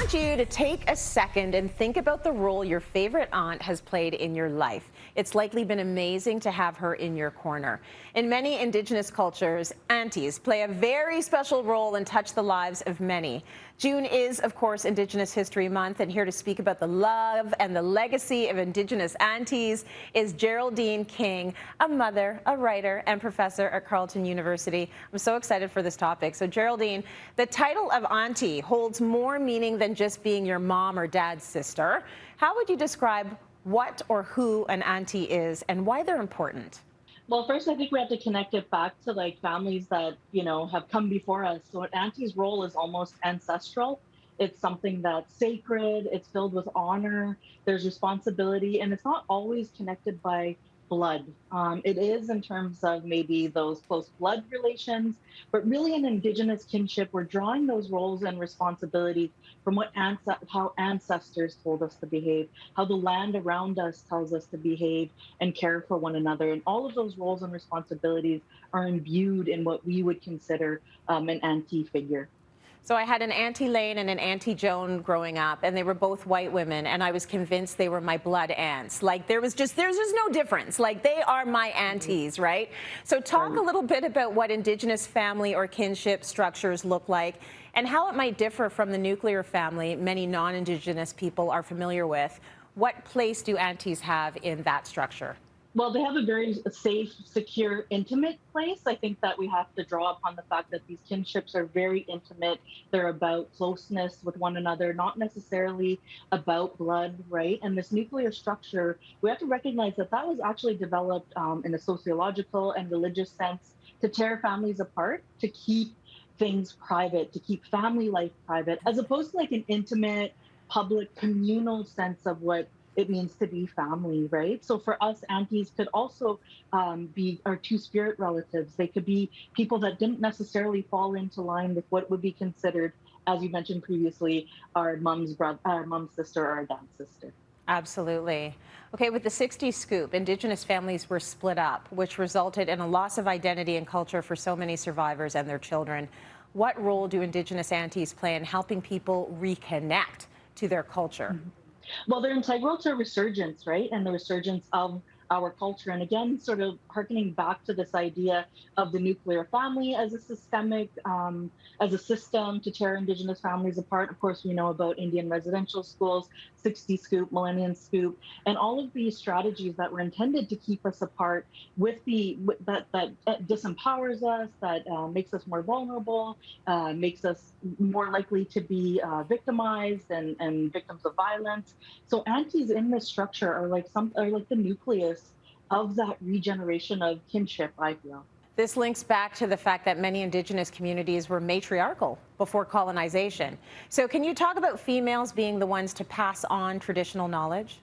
want you to take a second and think about the role your favorite aunt has played in your life. It's likely been amazing to have her in your corner. In many Indigenous cultures, aunties play a very special role and touch the lives of many. June is, of course, Indigenous History Month, and here to speak about the love and the legacy of Indigenous aunties is Geraldine King, a mother, a writer, and professor at Carleton University. I'm so excited for this topic. So, Geraldine, the title of auntie holds more meaning than just being your mom or dad's sister. How would you describe what or who an auntie is and why they're important? Well, first, I think we have to connect it back to like families that, have come before us. So an auntie's role is almost ancestral. It's something that's sacred, it's filled with honor, there's responsibility, and it's not always connected by blood. It is in terms of maybe those close blood relations, but really in Indigenous kinship, we're drawing those roles and responsibilities from how ancestors told us to behave, how the land around us tells us to behave and care for one another. And all of those roles and responsibilities are imbued in what we would consider an auntie figure. So I had an Auntie Lane and an Auntie Joan growing up, and they were both white women, and I was convinced they were my blood aunts. Like there's just no difference. Like they are my aunties, right? So talk a little bit about what Indigenous family or kinship structures look like and how it might differ from the nuclear family many non-Indigenous people are familiar with. What place do aunties have in that structure? Well, they have a very safe, secure, intimate place. I think that we have to draw upon the fact that these kinships are very intimate. They're about closeness with one another, not necessarily about blood, right? And this nuclear structure, we have to recognize that that was actually developed in a sociological and religious sense to tear families apart, to keep things private, to keep family life private, as opposed to like an intimate, public, communal sense of what it means to be family, right? So for us, aunties could also be our two-spirit relatives. They could be people that didn't necessarily fall into line with what would be considered, as you mentioned previously, our mom's brother, our mom's sister, or our dad's sister. Absolutely. Okay, with the 60s scoop, Indigenous families were split up, which resulted in a loss of identity and culture for so many survivors and their children. What role do Indigenous aunties play in helping people reconnect to their culture? Mm-hmm. Well, they're integral to resurgence, right? And the resurgence of our culture. And again, sort of harkening back to this idea of the nuclear family as a systemic, as a system to tear Indigenous families apart. Of course, we know about Indian residential schools, 60 scoop, millennium scoop, and all of these strategies that were intended to keep us apart that disempowers us, that makes us more vulnerable, makes us more likely to be victimized and victims of violence. So aunties in this structure are like the nucleus of that regeneration of kinship, I feel. This links back to the fact that many Indigenous communities were matriarchal before colonization. So can you talk about females being the ones to pass on traditional knowledge?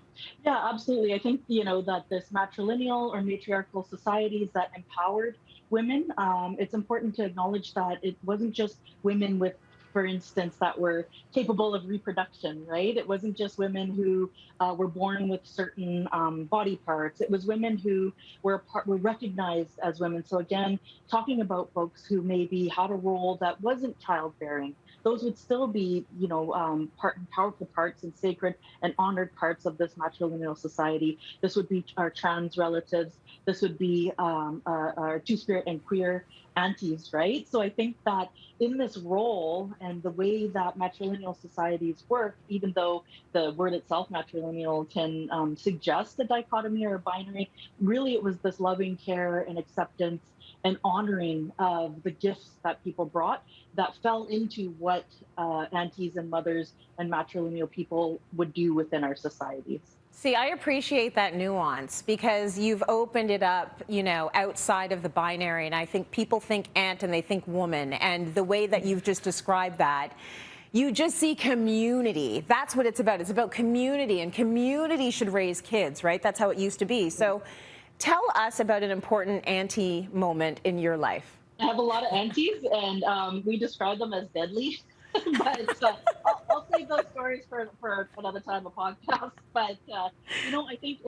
Yeah, absolutely. I think, that this matrilineal or matriarchal societies that empowered women, it's important to acknowledge that it wasn't just women with, for instance, that were capable of reproduction, right? It wasn't just women who were born with certain body parts. It was women who were recognized as women. So again, talking about folks who maybe had a role that wasn't childbearing, those would still be, powerful parts and sacred and honored parts of this matrilineal society. This would be our trans relatives. This would be our two-spirit and queer aunties, right? So I think that in this role and the way that matrilineal societies work, even though the word itself, matrilineal, can suggest a dichotomy or a binary, really it was this loving care and acceptance and honoring of the gifts that people brought that fell into what aunties and mothers and matrilineal people would do within our societies. See, I appreciate that nuance because you've opened it up, outside of the binary. And I think people think aunt and they think woman. And the way that you've just described that, you just see community. That's what it's about. It's about community, and community should raise kids, right? That's how it used to be. So tell us about an important auntie moment in your life. I have a lot of aunties, and we describe them as deadly. But I'll save those stories for another time, a podcast. But I think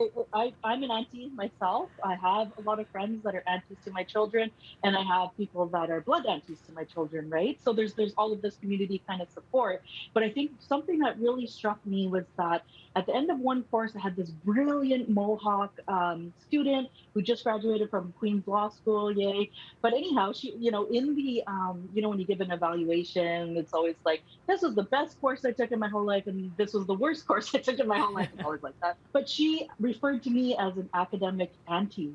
I'm an auntie myself. I have a lot of friends that are aunties to my children, and I have people that are blood aunties to my children, right? So there's all of this community kind of support. But I think something that really struck me was that at the end of one course, I had this brilliant Mohawk student who just graduated from Queen's Law School, yay. But anyhow, she, in the, when you give an evaluation, it's always like, this was the best course I took in my whole life, and this was the worst course I took in my whole life. It's always like that. But she referred to me as an academic auntie.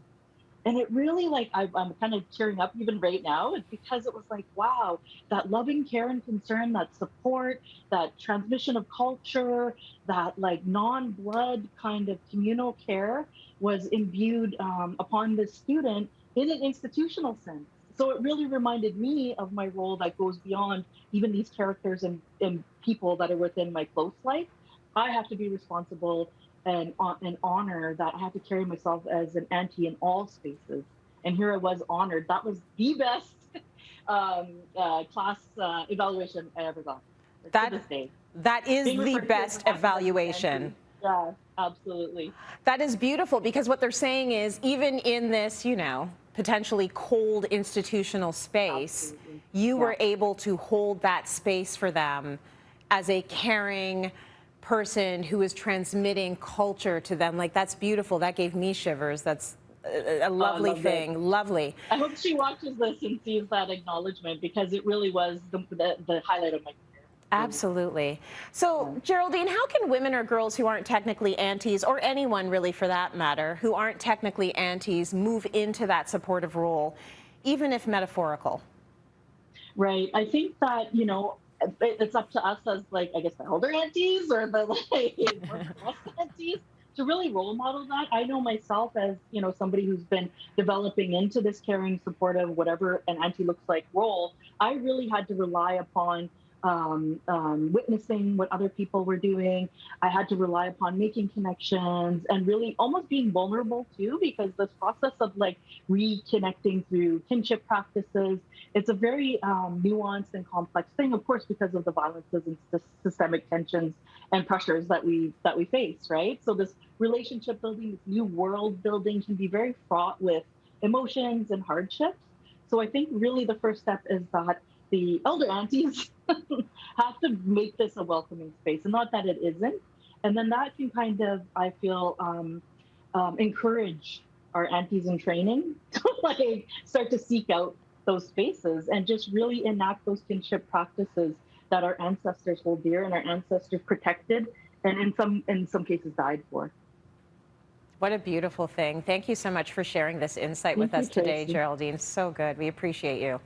And it really, like, I'm kind of tearing up even right now. It's because it was like, wow, that loving care and concern, that support, that transmission of culture, that like non-blood kind of communal care was imbued upon this student in an institutional sense. So it really reminded me of my role that goes beyond even these characters and people that are within my close life. I have to be responsible and honor that I have to carry myself as an auntie in all spaces. And here I was honored. That was the best class evaluation I ever got, to this day. That is Being the referred to as best an academic evaluation. auntie. Yeah, absolutely. That is beautiful, because what they're saying is, even in this, potentially cold institutional space, Absolutely. you were able to hold that space for them as a caring person who is transmitting culture to them. Like, that's beautiful. That gave me shivers. That's a lovely thing. Lovely. I hope she watches this and sees that acknowledgement, because it really was the highlight of my career. Absolutely. So, Geraldine, how can women or girls who aren't technically aunties, or anyone really for that matter, who aren't technically aunties, move into that supportive role, even if metaphorical? Right. I think that, it's up to us as, like, I guess, the elder aunties or the more progressed aunties to really role model that. I know myself as, somebody who's been developing into this caring, supportive, whatever an auntie looks like role. I really had to rely upon witnessing what other people were doing. I had to rely upon making connections and really almost being vulnerable too, because this process of like reconnecting through kinship practices, it's a very nuanced and complex thing, of course, because of the violences and systemic tensions and pressures that we face, right? So this relationship building, this new world building can be very fraught with emotions and hardships. So I think really the first step is that the elder aunties have to make this a welcoming space, and not that it isn't. And then that can kind of, I feel, encourage our aunties in training to like start to seek out those spaces and just really enact those kinship practices that our ancestors hold dear and our ancestors protected, and in some cases died for. What a beautiful thing. Thank you so much for sharing this insight with us today, Geraldine. So good. We appreciate you.